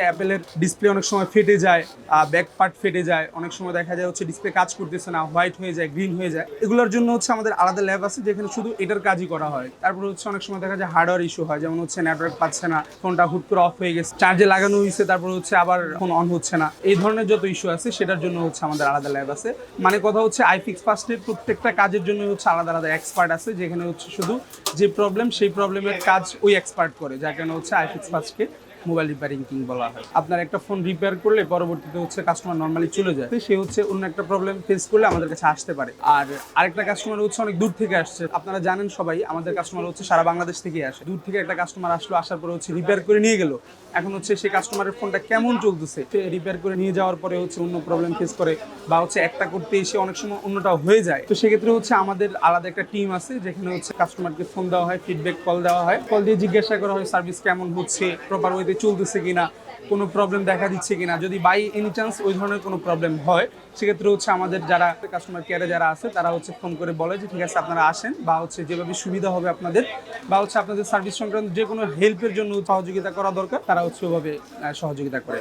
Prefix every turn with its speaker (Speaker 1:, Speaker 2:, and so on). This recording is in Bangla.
Speaker 1: অ্যাপেলের ডিসপ্লে অনেক সময় ফেটে যায়, ব্যাক পার্ট ফেটে যায়, অনেক সময় দেখা যায় হচ্ছে ডিসপ্লে কাজ করতেছে না, হোয়াইট হয়ে যায়, গ্রিন হয়ে যায়। এগুলোর জন্য হচ্ছে আমাদের আলাদা ল্যাব আছে যেখানে শুধু এটার কাজই করা হয়। তারপরে হচ্ছে অনেক সময় দেখা যায় হার্ডওয়্যার ইস্যু হয়, যেমন হচ্ছে নেটওয়ার্ক পাচ্ছে না, ফোনটা হুট করে অফ হয়ে গেছে, চার্জে লাগানো হয়েছে, তারপর হচ্ছে আবার ফোন অন হচ্ছে না। এই ধরনের যত ইস্যু আছে সেটার জন্য হচ্ছে আমাদের আলাদা ল্যাব আছে। মানে কথা হচ্ছে আইফিক্স ফার্স্টের প্রত্যেকটা কাজের জন্য হচ্ছে আলাদা আলাদা এক্সপার্ট আছে, যেখানে হচ্ছে শুধু যে প্রবলেম সেই প্রবলেমের কাজ ওই এক্সপার্ট করে, যার কারণে হচ্ছে আইফিক্স ফার্স্টকে মোবাইল রিপেয়ারিং কিং বলা হয়। আপনার একটা ফোন রিপেয়ার করলে পরবর্তীতে হচ্ছে কাস্টমার নর্মালি চলে যায়, সে হচ্ছে অন্য একটা প্রবলেম ফেস করলে আমাদের কাছে আসতে পারে। আর আরেকটা কাস্টমার হচ্ছে অনেক দূর থেকে আসছে, আপনারা জানেন সবাই আমাদের কাস্টমার হচ্ছে সারা বাংলাদেশ থেকে আসে। দূর থেকে একটা কাস্টমার আসলো, আসার পরে হচ্ছে রিপেয়ার করে নিয়ে গেল, এখন হচ্ছে সেই কাস্টমারের ফোনটা কেমন চলতেছে, সে রিপেয়ার করে নিয়ে যাওয়ার পরে হচ্ছে অন্য প্রবলেম ফেস করে, বা হচ্ছে একটা করতে এসে অনেক সময় অন্যটা হয়ে যায়। তো সেক্ষেত্রে হচ্ছে আমাদের আলাদা একটা টিম আছে যেখানে হচ্ছে কাস্টমারকে ফোন দেওয়া হয়, ফিডব্যাক কল দেওয়া হয়, কল দিয়ে জিজ্ঞাসা করা হয় সার্ভিস কেমন হচ্ছে, প্রপার ওয়েতে চলতেছে কিনা, কোনো প্রবলেম দেখা দিচ্ছে কিনা। যদি বাই এনি চান্স ওই ধরনের কোনো প্রবলেম হয়, সেক্ষেত্রে হচ্ছে আমাদের যারা কাস্টমার কেয়ারে যারা আছে তারা হচ্ছে ফোন করে বলে যে ঠিক আছে আপনারা আসেন, বা হচ্ছে যেভাবে সুবিধা হবে আপনাদের, বা হচ্ছে আপনাদের সার্ভিস সংক্রান্ত যে কোনো হেল্পের জন্য সহযোগিতা করা দরকার, তারা হচ্ছে ওভাবে সহযোগিতা করে।